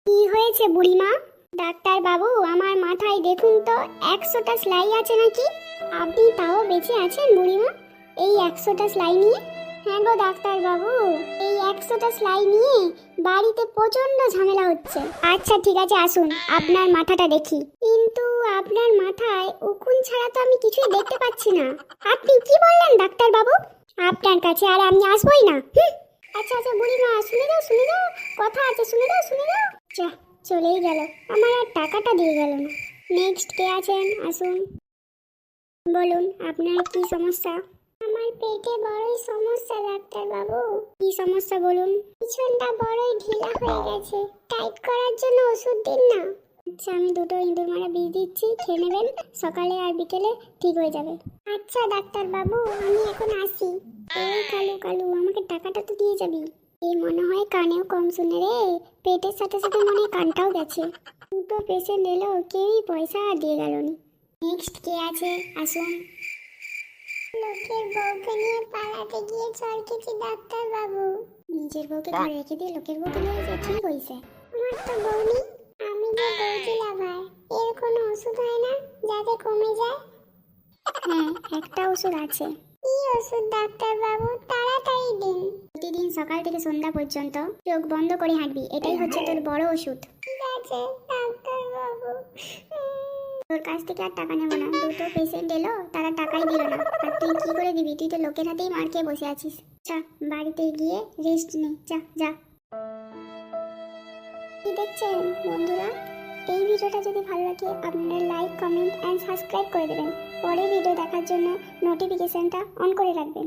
কি হয়েছে বুড়িমা? ডাক্তার বাবু, আমার মাথায় দেখুন তো 100টা সেলাই আছে নাকি? আপনি তাও বেঁচে আছেন বুড়িমা এই 100টা সেলাই নিয়ে? হ্যাঁ গো ডাক্তার বাবু, এই 100টা সেলাই নিয়ে বাড়িতে প্রচন্ড ঝামেলা হচ্ছে। আচ্ছা ঠিক আছে, আসুন আপনার মাথাটা দেখি। কিন্তু আপনার মাথায় উকুন ছাড়া তো আমি কিছুই দেখতে পাচ্ছি না। আপনি কি বললেন ডাক্তার বাবু? আপনার কাছে আর আমি আসবই না। আচ্ছা আচ্ছা বুড়িমা, শুনে দাও, কথা আছে, শুনে দাও। যা, চলেই গেল, আমার আর টাকাটা দিয়ে গেল না। নেক্সট কে আছেন? আসুন, বলুন আপনার কি সমস্যা? আমার পেটে বড়ই সমস্যা ডাক্তার বাবু। কি সমস্যা বলুন? পিছনটা বড়ই ঢিলা হয়ে গেছে, টাইট করার জন্য ওষুধ দিন না। আচ্ছা, আমি দুটো ইঁদুর মারা বিষ দিচ্ছি, খেয়ে নেবেন, সকালে আর বিকেলে ঠিক হয়ে যাবে। আচ্ছা ডাক্তার বাবু, আমি এখন আসি। এই কালু কালু, আমাকে টাকাটা তো দিয়ে যাবি। এই মনে হয় কানেও কম শুনে রে, পেটের সাথে সাথে মনে হয় কানটাও গেছে। দুটো পেশেন্ট এলো, কেউই পয়সা দিয়ে গেল না। নেক্সট কে আছে? আসুন। লোকের বউকে নিয়ে পালাতে গিয়ে চরকেছি ডাক্তার বাবু। নিজের বউকে ঘরে রেখে দিয়ে লোকের বউকে নিয়ে যে ঠিক হইছে। আমার তো বউ নেই, আমি যে বউকে লাভার। এর কোনো ওষুধ হয় না যাতে কমে যায়? হ্যাঁ, একটা ওষুধ আছে। কি ওষুধ ডাক্তার বাবু? তাড়াতাড়ি দিন। প্রতিদিন সকাল থেকে সন্ধ্যা পর্যন্ত চোখ বন্ধ করে হাঁটবি, এটাই হচ্ছে তোর বড় ওষুধ। ঠিক আছে ডাক্তার বাবু। তোর কাছ থেকে আর টাকা নেব না। দুটো পেশেন্ট এলো, তারা টাকাই দিল না, আর তুই কি করে দিবি? তুই তো লোকের হাতেই মার খেয়ে বসে আছিস। যা, বাড়িতে গিয়ে রেস্ট নে, যা যা। কি দেখছেন বন্ধুরা? এই ভিডিওটা যদি ভালো লাগে আপনারা লাইক, কমেন্ট এন্ড সাবস্ক্রাইব করে দেবেন। পরের ভিডিও দেখার জন্য নোটিফিকেশনটা অন করে রাখবেন।